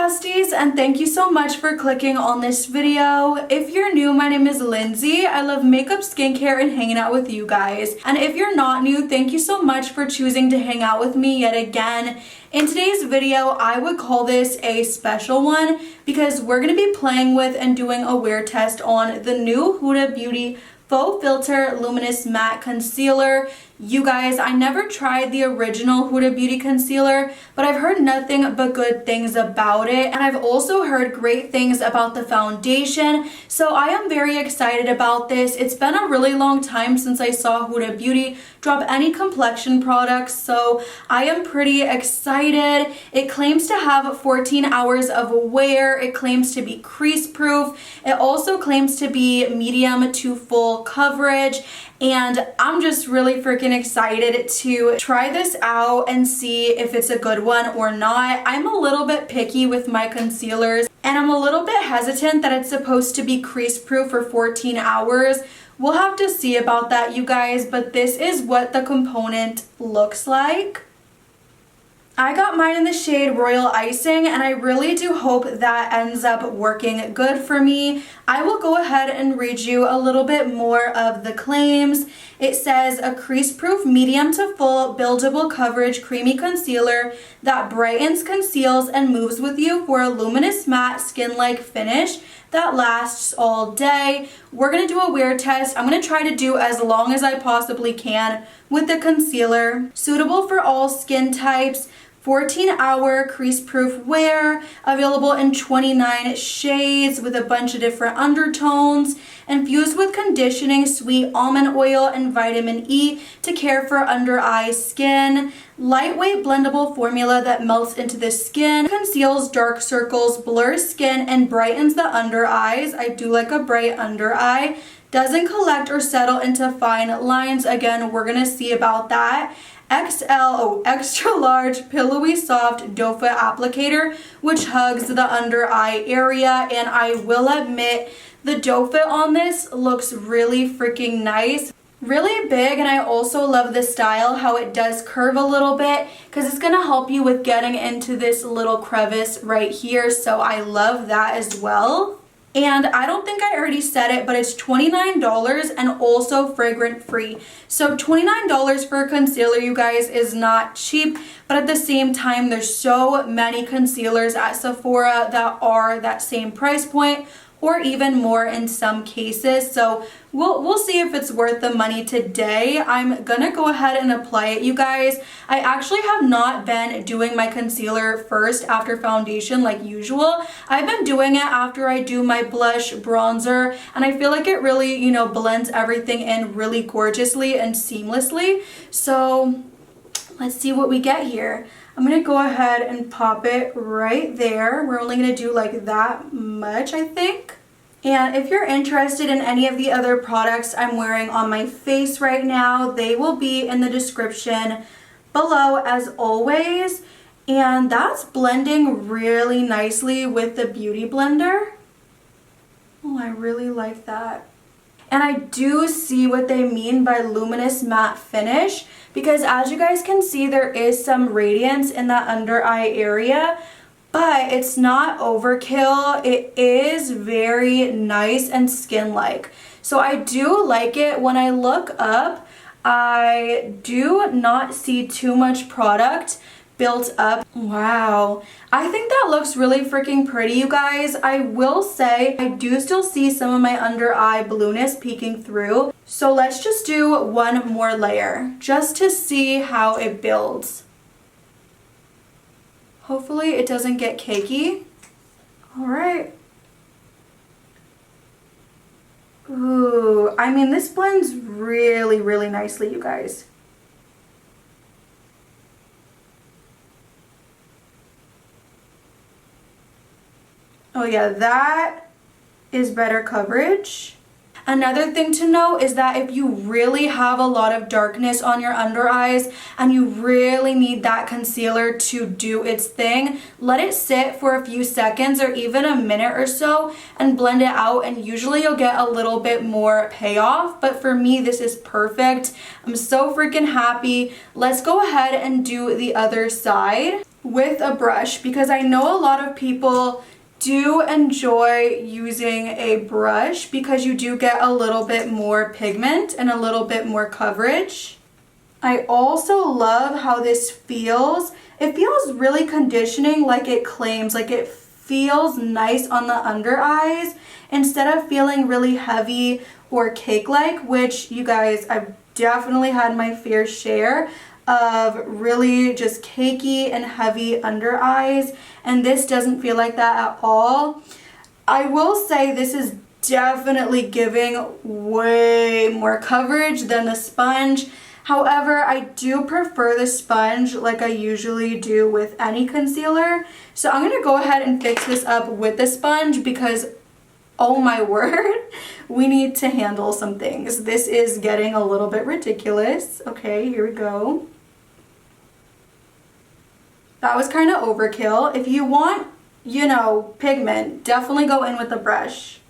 besties, and thank you so much for clicking on this video. If you're new, my name is Lindsay. I love makeup, skincare, and hanging out with you guys. And if you're not new, thank you so much for choosing to hang out with me yet again. In today's video, I would call this a special one because we're going to be playing with and doing a wear test on the new Huda Beauty Fauxfilter Luminous Matte Concealer. You guys, I never tried the original Huda Beauty concealer, but I've heard nothing but good things about it, and I've also heard great things about the foundation, so I am very excited about this. It's been a really long time since I saw Huda Beauty drop any complexion products, so I am pretty excited. It claims to have 14 hours of wear. It claims to be crease proof. It also claims to be medium to full coverage, and I'm just really freaking excited to try this out and see if it's a good one or not. I'm a little bit picky with my concealers, and I'm a little bit hesitant that it's supposed to be crease proof for 14 hours. We'll have to see about that, you guys, but this is what the component looks like. I got mine in the shade Royal Icing, and I really do hope that ends up working good for me. I will go ahead and read you a little bit more of the claims. It says, a crease-proof medium to full buildable coverage creamy concealer that brightens, conceals, and moves with you for a luminous matte skin-like finish that lasts all day. We're going to do a wear test. I'm going to try to do as long as I possibly can with the concealer. Suitable for all skin types. 14-hour crease-proof wear, available in 29 shades with a bunch of different undertones, infused with conditioning sweet almond oil and vitamin E to care for under-eye skin. Lightweight blendable formula that melts into the skin, conceals dark circles, blurs skin, and brightens the under eyes. I do like a bright under eye. Doesn't collect or settle into fine lines. Again, we're gonna see about that. extra large pillowy soft doe foot applicator which hugs the under eye area, and I will admit the doe foot on this looks really freaking nice. Really big, and I also love the style, how it does curve a little bit because it's gonna help you with getting into this little crevice right here, so I love that as well. And I don't think I already said it, but it's $29 and also fragrance free. So $29 for a concealer, you guys, is not cheap, but at the same time, there's so many concealers at Sephora that are that same price point, or even more in some cases. So we'll see if it's worth the money today. I'm gonna go ahead and apply it, you guys. I actually have not been doing my concealer first after foundation like usual. I've been doing it after I do my blush, bronzer, and I feel like it really, you know, blends everything in really gorgeously and seamlessly. So let's see what we get here. I'm going to go ahead and pop it right there. We're only going to do like that much, I think. And if you're interested in any of the other products I'm wearing on my face right now, they will be in the description below as always. And that's blending really nicely with the Beauty Blender. Oh, I really like that. And I do see what they mean by luminous matte finish, because as you guys can see, there is some radiance in that under eye area, but it's not overkill. It is very nice and skin-like. So I do like it. When I look up, I do not see too much product built up. Wow, I think that looks really freaking pretty, you guys. I will say I do still see some of my under eye blueness peeking through, so let's just do one more layer just to see how it builds. Hopefully it doesn't get cakey. All right. Ooh, I mean, this blends really, really nicely, you guys. Oh yeah, that is better coverage. Another thing to note is that if you really have a lot of darkness on your under eyes and you really need that concealer to do its thing, let it sit for a few seconds or even a minute or so and blend it out, and usually you'll get a little bit more payoff. But for me, this is perfect. I'm so freaking happy. Let's go ahead and do the other side. with a brush because I know a lot of people do enjoy using a brush because you do get a little bit more pigment and a little bit more coverage. I also love how this feels. It feels really conditioning, like it claims, like it feels nice on the under eyes instead of feeling really heavy or cake-like, which you guys, I've definitely had my fair share of really just cakey and heavy under eyes, and this doesn't feel like that at all. I will say this is definitely giving way more coverage than the sponge. However, I do prefer the sponge like I usually do with any concealer. So I'm going to go ahead and fix this up with the sponge because, oh my word, we need to handle some things. This is getting a little bit ridiculous. Okay, here we go. That was kind of overkill. If you want, you know, pigment, definitely go in with a brush.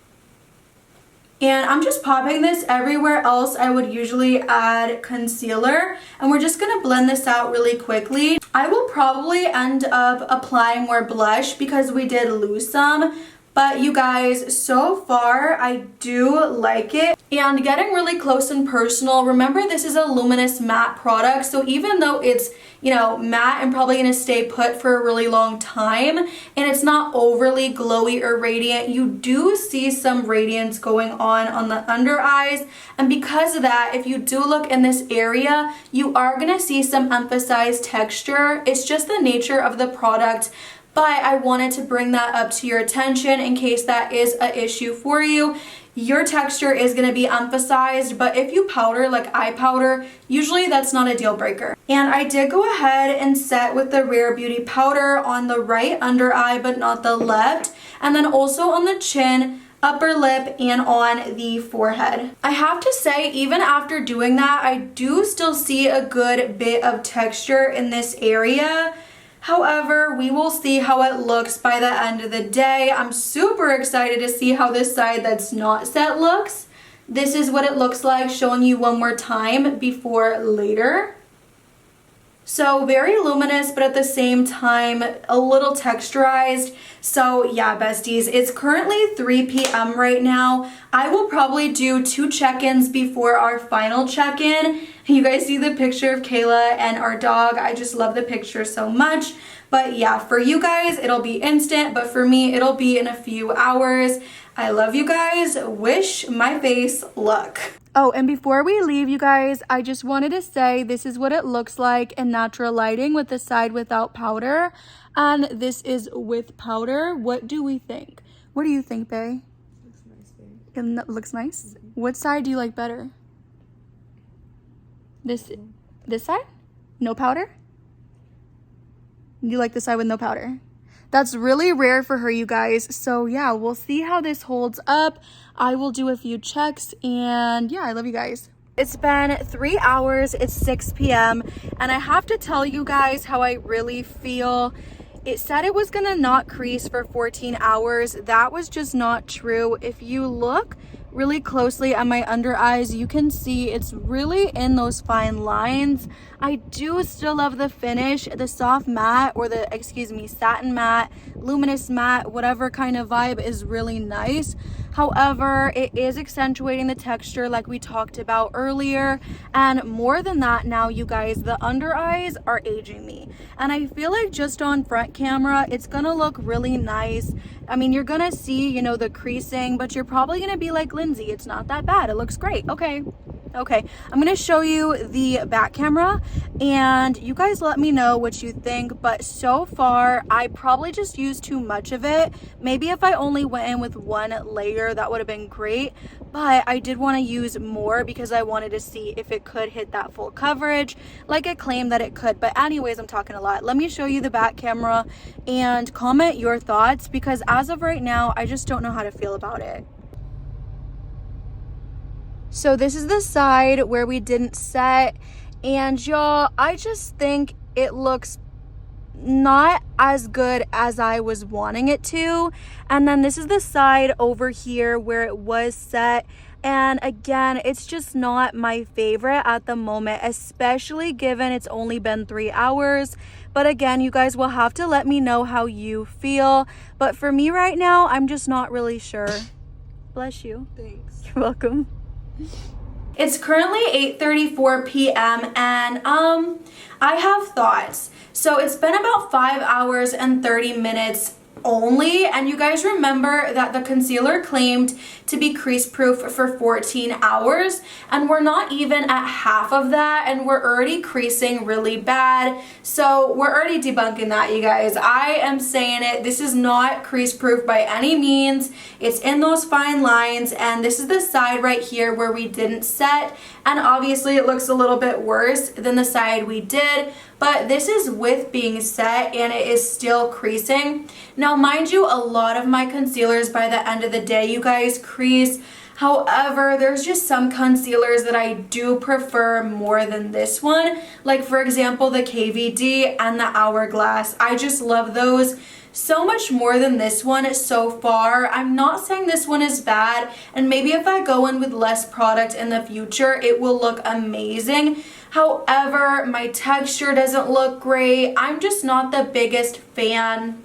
And I'm just popping this everywhere else I would usually add concealer. And we're just going to blend this out really quickly. I will probably end up applying more blush because we did lose some. But you guys, so far, I do like it. And getting really close and personal, remember this is a Luminous matte product. So even though it's, you know, matte and probably going to stay put for a really long time, and it's not overly glowy or radiant, you do see some radiance going on the under eyes. And because of that, if you do look in this area, you are going to see some emphasized texture. It's just the nature of the product. But I wanted to bring that up to your attention in case that is an issue for you. Your texture is going to be emphasized, but if you powder like I powder, usually that's not a deal breaker. And I did go ahead and set with the Rare Beauty powder on the right under eye, but not the left. And then also on the chin, upper lip, and on the forehead. I have to say, even after doing that, I do still see a good bit of texture in this area. However, we will see how it looks by the end of the day. I'm super excited to see how this side that's not set looks. This is what it looks like, showing you one more time before later. So very luminous, but at the same time, a little texturized. So yeah, besties, it's currently 3 p.m. right now. I will probably do 2 check-ins before our final check-in. You guys see the picture of Kayla and our dog. I just love the picture so much. But yeah, for you guys, it'll be instant, but for me, it'll be in a few hours. I love you guys. Wish my face luck. Oh, and before we leave, you guys, I just wanted to say this is what it looks like in natural lighting with the side without powder. And this is with powder. What do we think? What do you think, bae? Looks nice, babe. It looks nice? What side do you like better? This side? No powder? You like the side with no powder? That's really rare for her, you guys. So yeah, we'll see how this holds up. I will do a few checks, and yeah, I love you guys. It's been 3 hours, it's 6 p.m. and I have to tell you guys how I really feel. It said it was gonna not crease for 14 hours. That was just not true. If you look really closely at my under eyes, you can see it's really in those fine lines. I do still love the finish, the soft matte, or the, excuse me, satin matte, luminous matte, whatever kind of vibe is really nice. However, it is accentuating the texture like we talked about earlier. And more than that now, you guys, the under eyes are aging me. And I feel like just on front camera, it's gonna look really nice. I mean, you're gonna see, you know, the creasing, but you're probably gonna be like, Lindsay, it's not that bad. It looks great. Okay. I'm gonna show you the back camera and you guys let me know what you think. But so far, I probably just used too much of it. Maybe if I only went in with one layer, that would have been great. But I did want to use more because I wanted to see if it could hit that full coverage like it claimed that it could. But anyways, I'm talking a lot. Let me show you the back camera and comment your thoughts, because as of right now, I just don't know how to feel about it. So this is the side where we didn't set, and y'all, I just think it looks not as good as I was wanting it to. And then this is the side over here where it was set, And again, it's just not my favorite at the moment, especially given it's only been 3 hours. But again, you guys will have to let me know how you feel. But for me right now, I'm just not really sure. Bless you. Thanks. You're welcome. It's currently 8:34 p.m. and I have thoughts. So it's been about 5 hours and 30 minutes only, and you guys remember that the concealer claimed to be crease proof for 14 hours, and we're not even at half of that, and we're already creasing really bad. So we're already debunking that, you guys. I am saying it, this is not crease proof by any means. It's in those fine lines, and this is the side right here where we didn't set, and obviously it looks a little bit worse than the side we did, but this is with being set and it is still creasing. Now mind you, a lot of my concealers by the end of the day, you guys, crease. However, there's just some concealers that I do prefer more than this one. Like for example, the KVD and the Hourglass. I just love those so much more than this one so far. I'm not saying this one is bad, and maybe if I go in with less product in the future, it will look amazing. However, my texture doesn't look great. I'm just not the biggest fan.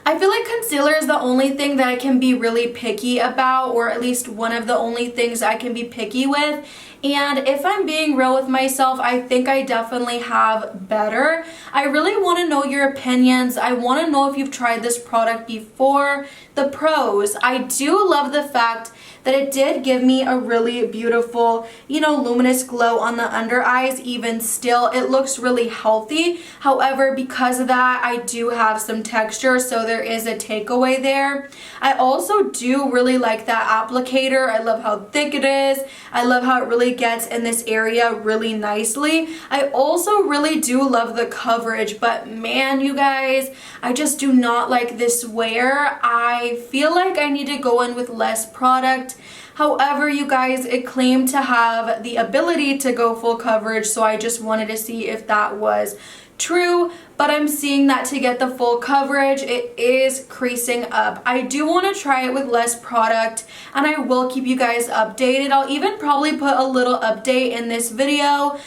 I feel like concealer is the only thing that I can be really picky about, or at least one of the only things I can be picky with. And if I'm being real with myself, I think I definitely have better. I really want to know your opinions. I want to know if you've tried this product before. The pros, I do love the fact that it did give me a really beautiful, you know, luminous glow on the under eyes. Even still, it looks really healthy. However, because of that, I do have some texture, so there is a takeaway there. I also do really like that applicator. I love how thick it is. I love how it really gets in this area really nicely. I also really do love the coverage, but man, you guys, I just do not like this wear. I feel like I need to go in with less product. However, you guys, it claimed to have the ability to go full coverage, so I just wanted to see if that was true. But I'm seeing that to get the full coverage, it is creasing up. I do want to try it with less product, and I will keep you guys updated. I'll even probably put a little update in this video,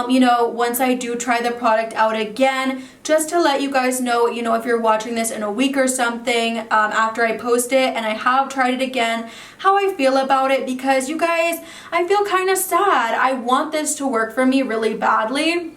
you know, once I do try the product out again, just to let you guys know, you know, if you're watching this in a week or something, after I post it and I have tried it again, how I feel about it. Because you guys, I feel kind of sad. I want this to work for me really badly.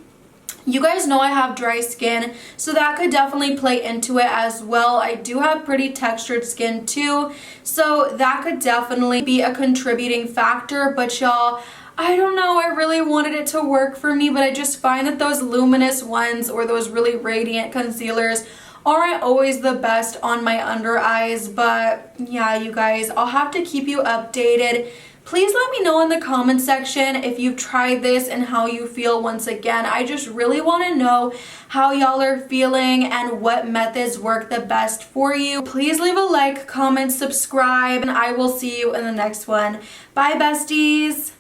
You guys know I have dry skin, so that could definitely play into it as well. I do have pretty textured skin too, so that could definitely be a contributing factor. But y'all, I don't know, I really wanted it to work for me, but I just find that those luminous ones or those really radiant concealers aren't always the best on my under eyes. But yeah, you guys, I'll have to keep you updated. Please let me know in the comment section if you've tried this and how you feel. Once again, I just really want to know how y'all are feeling and what methods work the best for you. Please leave a like, comment, subscribe, and I will see you in the next one. Bye, besties!